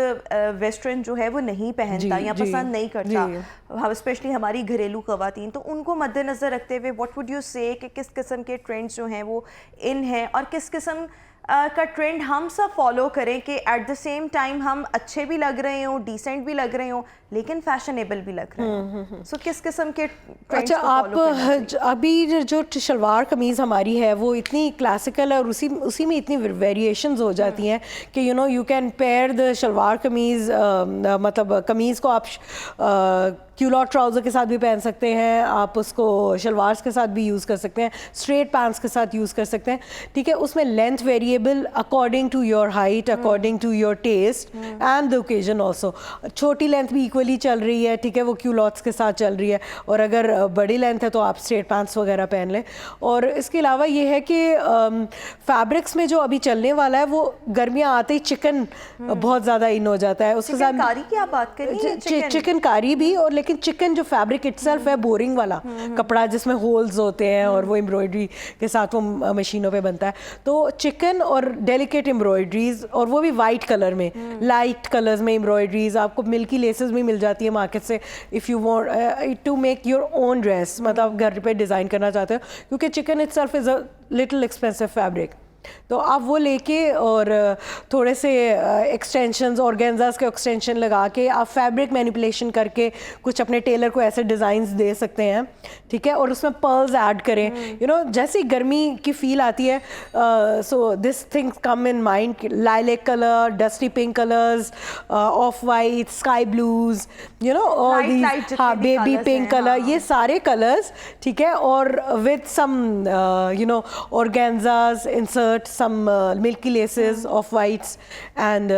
वेस्टर्न जो है वो नहीं पहनता या पसंद नहीं करता, स्पेशली हमारी घरेलू ख़वातीन. तो उनको मद्देनज़र रखते हुए व्हाट वुड यू से कि किस किस्म के ट्रेंड्स जो हैं वो इन हैं और किस किस्म का ट्रेंड हम सब फॉलो करें कि एट द सेम टाइम हम अच्छे भी लग रहे हों, डिसेंट भी लग रहे हों, लेकिन फैशनेबल भी लग रहे हों. सो किस किस्म के ट्रेंड्स अच्छा, आप अभी जो शलवार कमीज़ हमारी है वो इतनी क्लासिकल है और उसी में इतनी वेरिएशंस हो जाती हैं कि you can pair the shalwar kameez, मतलब कमीज़ को आप क्यूलॉट ट्राउज़र के साथ भी पहन सकते हैं, आप उसको शलवार्स के साथ भी यूज़ कर सकते हैं, स्ट्रेट पैंट्स के साथ यूज़ कर सकते हैं. ठीक है, उसमें length variable according to your height, according to your taste and the occasion also. छोटी लेंथ भी इक्वली चल रही है, ठीक है, वो क्यूलॉट्स के साथ चल रही है. और अगर बड़ी लेंथ है तो आप स्ट्रेट पैंट्स वगैरह पहन लें. और इसके अलावा ये है कि फैब्रिक्स में जो अभी चलने वाला है वो गर्मियाँ आते ही चिकन बहुत ज़्यादा इन हो जाता है. उसके साथ चिकनकारी की आप बात करें, चिकनकारी भी, और लेकिन चिकन जो फैब्रिक इटसेल्फ है बोरिंग वाला कपड़ा जिसमें होल्स होते हैं और वो एम्ब्रॉयडरी के साथ वो मशीनों पे बनता है. तो चिकन और डेलिकेट एम्ब्रॉयडरीज, और वो भी वाइट कलर में, लाइट कलर्स में एम्ब्रॉयडरीज. आपको मिल्की लेसेस भी मिल जाती है मार्केट से if you want to make your own dress, मतलब घर पे डिज़ाइन करना चाहते हो, क्योंकि chikan itself is a little expensive fabric. तो आप वो लेके और थोड़े से एक्सटेंशंस, ऑर्गेन्जास के एक्सटेंशन लगा के आप फैब्रिक मैनिपुलेशन करके कुछ अपने टेलर को ऐसे डिज़ाइंस दे सकते हैं. ठीक है, और उसमें पर्ल्स ऐड करें. जैसी गर्मी की फील आती है, so this things come in mind. Lilac colour, dusty pink colours, off white, sky blues, all these, हाँ, बेबी पिंक कलर, ये सारे कलर्स. ठीक है, और with some organzas insert, some milky laces of whites and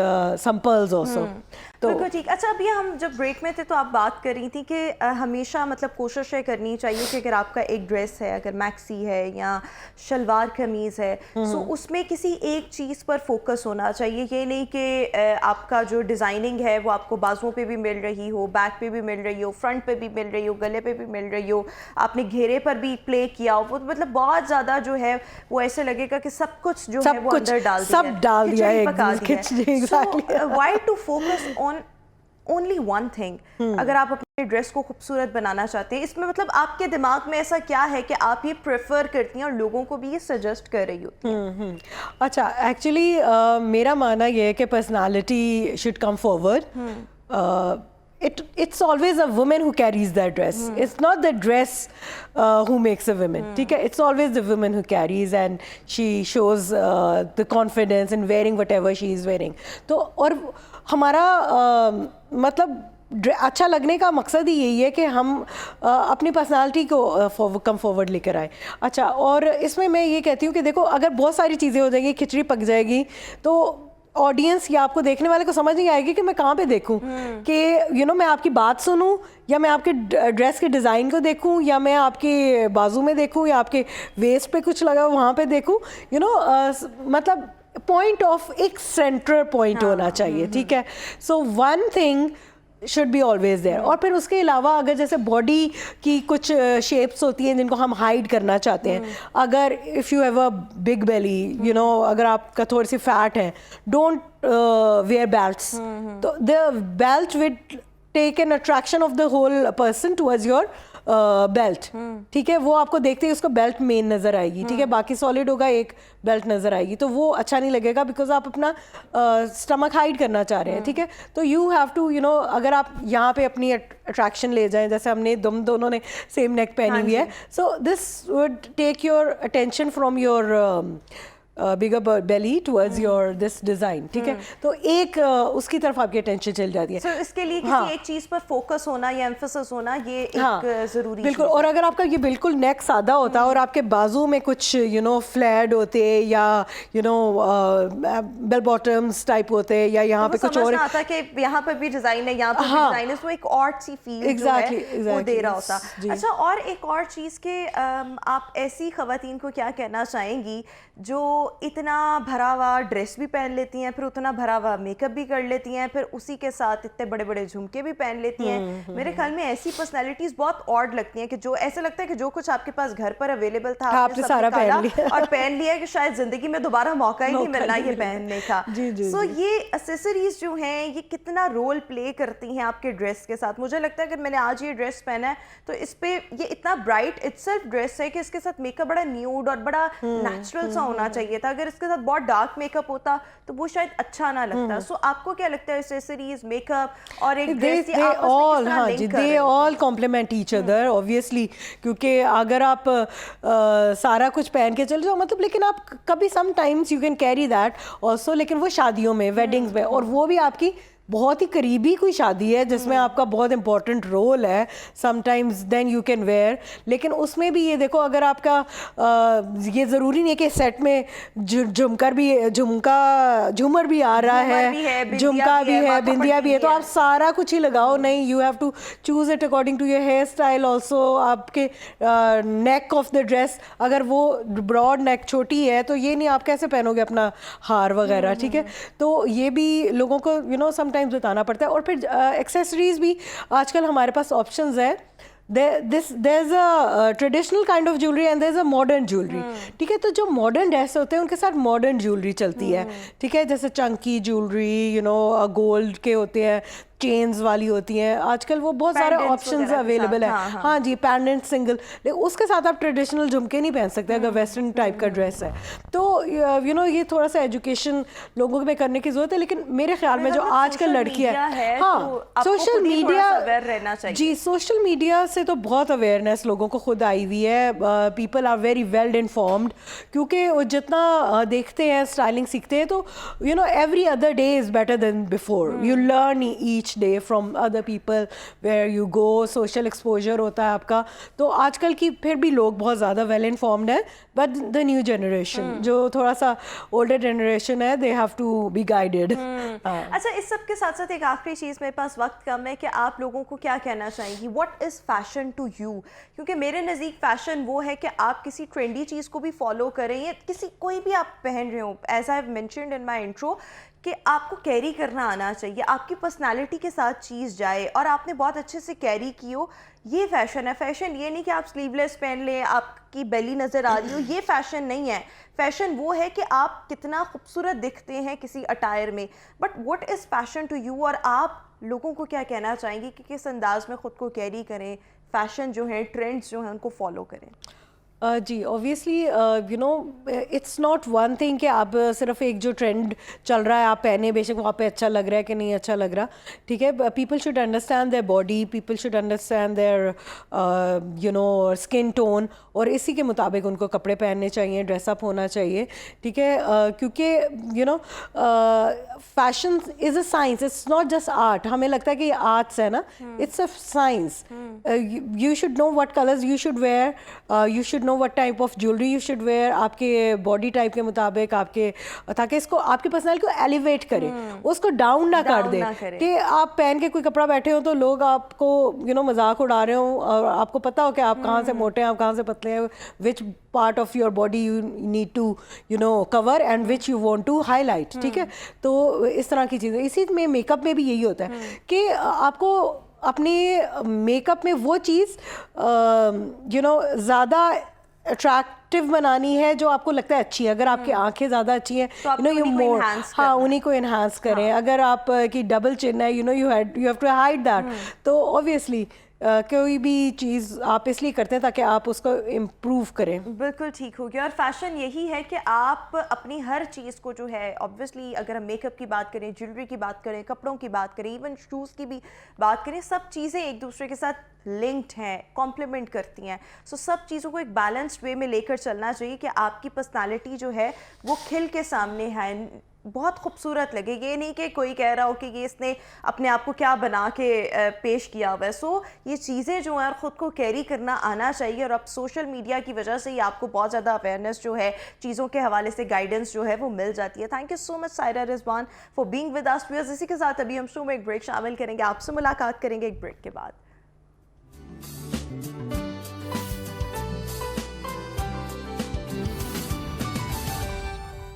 some pearls also. तो बिल्कुल ठीक. अच्छा, अभी हम जब ब्रेक में थे तो आप बात कर रही थी कि हमेशा मतलब कोशिश है करनी चाहिए कि अगर आपका एक ड्रेस है, अगर मैक्सी है या शलवार कमीज़ है, सो उसमें किसी एक चीज़ पर फोकस होना चाहिए. ये नहीं कि आपका जो डिज़ाइनिंग है वो आपको बाजुओं पे भी मिल रही हो, बैक पे भी मिल रही हो, फ्रंट पे भी मिल रही हो, गले पे भी मिल रही हो, आपने घेरे पर भी प्ले किया हो. वो मतलब बहुत ज़्यादा जो है वो ऐसे लगेगा कि सब कुछ जो है वो अंदर डाल दिया है. Why to focus on only one thing? अगर आप अपने ड्रेस को खूबसूरत बनाना चाहते हैं, इसमें मतलब आपके दिमाग में ऐसा क्या है कि आप ये प्रेफर करती हैं और लोगों को भी ये सजेस्ट कर रही होती हैं? अच्छा, एक्चुअली मेरा मानना ये है कि personality should come forward. It's always a woman who carries that dress. It's not the dress who makes a woman. ठीक है, it's always the woman who carries and she shows the confidence in wearing whatever she is wearing. तो और हमारा मतलब अच्छा लगने का मकसद ही यही है कि हम अपनी पर्सनालिटी को कम फॉरवर्ड लेकर आए. अच्छा, और इसमें मैं ये कहती हूँ कि देखो, अगर बहुत सारी चीज़ें हो जाएंगी, खिचड़ी पक जाएगी, तो ऑडियंस या आपको देखने वाले को समझ नहीं आएगी कि मैं कहाँ पे देखूं, कि मैं आपकी बात सुनूं, या मैं आपके ड्रेस के डिज़ाइन को देखूं, या मैं आपके बाजू में देखूं, या आपके वेस्ट पे कुछ लगा वहाँ पे देखूं, मतलब पॉइंट ऑफ एक सेंटर पॉइंट होना चाहिए, ठीक है. So one thing should be always there. और फिर उसके अलावा अगर जैसे बॉडी की कुछ शेप्स होती हैं जिनको हम हाइड करना चाहते हैं, अगर if you have a big belly, अगर आपका थोड़ी सी फैट है, डोंट वेयर बेल्ट्स. तो the belt will take an attraction of the whole person towards your belt, ठीक है. वो आपको देखते ही उसको बेल्ट मेन नज़र आएगी, ठीक है. बाकी सॉलिड होगा, एक बेल्ट नज़र आएगी, तो वो अच्छा नहीं लगेगा, बिकॉज आप अपना स्टमक हाइड करना चाह रहे हैं, ठीक है. तो यू हैव टू अगर आप यहाँ पे अपनी अट्रैक्शन ले जाएं, जैसे हमने दोनों ने सेम नेक पहनी हुई है, so this would take your attention from your bigger belly towards your this design, ठीक है. तो एक उसकी तरफ आपकी अटेंशन चल जाती है. So, इसके लिए किसी एक चीज़ पर फोकस होना या एम्फेसिस होना ये एक ज़रूरी बिल्कुल. और अगर आपका ये बिल्कुल नेक सादा होता और आपके बाजू में कुछ फ्लैड होते, या बेल बॉटम्स टाइप होते, या यहाँ पे कुछ और आता कि यहाँ पर भी डिज़ाइन है, यहाँ पर भी डिज़ाइन है, तो एक आर्ट सी फील जो है वो दे रहा होता. अच्छा, और एक और चीज़ के आप ऐसी ख़वातीन को क्या कहना चाहेंगी जो इतना भरा हुआ ड्रेस भी पहन लेती हैं, फिर उतना भरा हुआ मेकअप भी कर लेती हैं, फिर उसी के साथ इतने बड़े बड़े झुमके भी पहन लेती हैं. मेरे ख्याल में ऐसी पर्सनैलिटीज़ बहुत ऑड लगती हैं कि जो ऐसा लगता है कि जो कुछ आपके पास घर पर अवेलेबल था आपने सारा पहन लिया और पहन लिया कि शायद ज़िंदगी में दोबारा मौका ही नहीं मिलना ये पहनने का. सो ये एक्सेसरीज जो हैं ये कितना रोल प्ले करती हैं आपके ड्रेस के साथ? मुझे लगता है अगर मैंने आज ये ड्रेस पहना है तो इस पे ये इतना ब्राइट इटसेल्फ ड्रेस है कि इसके साथ मेकअप बड़ा न्यूड और बड़ा नेचुरल सा होना चाहिए था. अगर इसके साथ बहुत डार्क मेकअप होता तो वो शायद अच्छा ना लगता. सो आपको क्या लगता है एक्सेसरीज, मेकअप और एक ड्रेस ये आपस में कितना लिंक कर रहे हैं? They all complement each other obviously, क्योंकि अगर आप सारा कुछ पहन के चल जाओ मतलब, लेकिन आप कभी sometimes you can carry that also, लेकिन वो शादियों में, वेडिंग्स में, और वो भी आपकी बहुत ही करीबी कोई शादी है जिसमें आपका बहुत इंपॉर्टेंट रोल है, sometimes then you can wear. लेकिन उसमें भी ये देखो, अगर आपका ये ज़रूरी नहीं है कि सेट में झूमर भी आ रहा है, झुमका भी है, बिंदिया भी है, तो आप सारा कुछ ही लगाओ. नहीं, you have to choose it according to your hair style also. आपके नेक ऑफ द ड्रेस, अगर वो ब्रॉड नेक छोटी है तो ये नहीं आप कैसे पहनोगे अपना हार वगैरह, ठीक है. तो ये भी लोगों को समटाइम्स बताना पड़ता है. और फिर एक्सेसरीज भी आजकल हमारे पास ऑप्शंस है. there's a traditional kind of jewelry and there's a modern jewelry, ठीक है. तो जो मॉडर्न ड्रेस होते हैं उनके साथ मॉडर्न ज्वेलरी चलती है, ठीक है. जैसे चंकी ज्वेलरी, गोल्ड के होते हैं, चेन्स वाली होती हैं, आजकल वो बहुत सारे ऑप्शंस अवेलेबल है. हाँ जी, पैंडेंट सिंगल, लेकिन उसके साथ आप ट्रेडिशनल झुमके नहीं पहन सकते अगर वेस्टर्न टाइप का ड्रेस है. तो ये थोड़ा सा एजुकेशन लोगों में करने की जरूरत है. लेकिन मेरे ख्याल में जो आजकल लड़कियां हैं, हाँ, सोशल मीडिया, जी, सोशल मीडिया से तो बहुत अवेयरनेस लोगों को खुद आई हुई है. People are very well informed, क्योंकि जितना देखते हैं, स्टाइलिंग सीखते हैं, तो every other day is better than before. You learn each day from other people where you go, social exposure होता है आपका. तो आजकल की फिर भी लोग बहुत ज़्यादा वेल इन्फॉर्म्ड है. बट द न्यू जनरेशन, जो थोड़ा सा ओल्डर जनरेशन है, they have to be guided. अच्छा, इस सब के साथ साथ एक आखिरी चीज़, मेरे पास वक्त कम है, कि आप लोगों को क्या कहना चाहेंगी? What is fashion to you? क्योंकि मेरे नज़दीक फ़ैशन वो है कि आप किसी ट्रेंडी चीज़ को भी फॉलो करें, या कोई भी आप पहन रहे हो, as I have mentioned in my intro, कि आपको कैरी करना आना चाहिए, आपकी पर्सनालिटी के साथ चीज़ जाए और आपने बहुत अच्छे से कैरी की हो. ये फ़ैशन है. फ़ैशन ये नहीं कि आप स्लीवलेस पहन लें, आपकी बेली नज़र आ रही हो, ये फ़ैशन नहीं है. फ़ैशन वो है कि आप कितना खूबसूरत दिखते हैं किसी अटायर में. But what is fashion to you? और आप लोगों को क्या कहना चाहेंगे कि किस अंदाज में ख़ुद को कैरी करें, फ़ैशन जो है, ट्रेंड्स जो हैं, उनको फॉलो करें? जी, obviously it's not one thing कि आप सिर्फ एक जो ट्रेंड चल रहा है आप पहने, बेशक वहाँ पे अच्छा लग रहा है कि नहीं अच्छा लग रहा, ठीक है. People should understand their body, people should understand their skin tone, और इसी के मुताबिक उनको कपड़े पहनने चाहिए, ड्रेसअप होना चाहिए, ठीक है. क्योंकि fashion is a science, it's not just art. हमें लगता है कि ये आर्ट्स है ना, it's a science. You should know what colours you should wear, you should should know what type of jewelry you should wear, آپ کے body type کے مطابق آپ کے, تاکہ اس کو آپ کی پرسنالٹی کو ایلیویٹ کرے, اس کو ڈاؤن نہ کر دے کہ آپ پہن کے کوئی کپڑا بیٹھے ہو تو لوگ آپ کو مذاق اڑا رہے ہوں اور آپ کو پتہ ہو کہ آپ کہاں سے موٹے ہیں, آپ کہاں سے پتلے ہیں, which part of your body you need to cover and which you want to highlight, ٹھیک ہے. تو اس طرح کی چیزیں. اسی میں میک اپ میں بھی یہی ہوتا ہے کہ آپ کو اپنے میک اپ میں وہ چیز زیادہ اٹریکٹیو بنانی ہے جو آپ کو لگتا ہے اچھی ہے. اگر آپ کی آنکھیں زیادہ اچھی ہیں ہاں انہیں کو انہانس کریں. اگر آپ کی ڈبل چن ہے you have to hide that, تو اوبویسلی کوئی بھی چیز آپ اس لیے کرتے ہیں تاکہ آپ اس کو امپروو کریں. بالکل ٹھیک ہو گیا. اور فیشن یہی ہے کہ آپ اپنی ہر چیز کو جو ہے obviously اگر ہم میک اپ کی بات کریں, جیولری کی بات کریں, کپڑوں کی بات کریں, ایون شوز کی بھی بات کریں, سب چیزیں ایک دوسرے کے ساتھ لنکڈ ہیں, کمپلیمنٹ کرتی ہیں. سو سب چیزوں کو ایک بیلنسڈ وے میں لے کر چلنا چاہیے کہ آپ کی پرسنالٹی جو ہے وہ کھل کے سامنے ہے, بہت خوبصورت لگے. یہ نہیں کہ کوئی کہہ رہا ہو کہ یہ اس نے اپنے آپ کو کیا بنا کے پیش کیا ہوا ہے. سو یہ چیزیں جو ہیں خود کو کیری کرنا آنا چاہیے. اور اب سوشل میڈیا کی وجہ سے ہی آپ کو بہت زیادہ اویئرنیس جو ہے, چیزوں کے حوالے سے گائیڈنس جو ہے وہ مل جاتی ہے. Thank you so much Saira Rizwan for being with us. اسی کے ساتھ ابھی ہم شو میں ایک بریک شامل کریں گے, آپ سے ملاقات کریں گے ایک بریک کے بعد.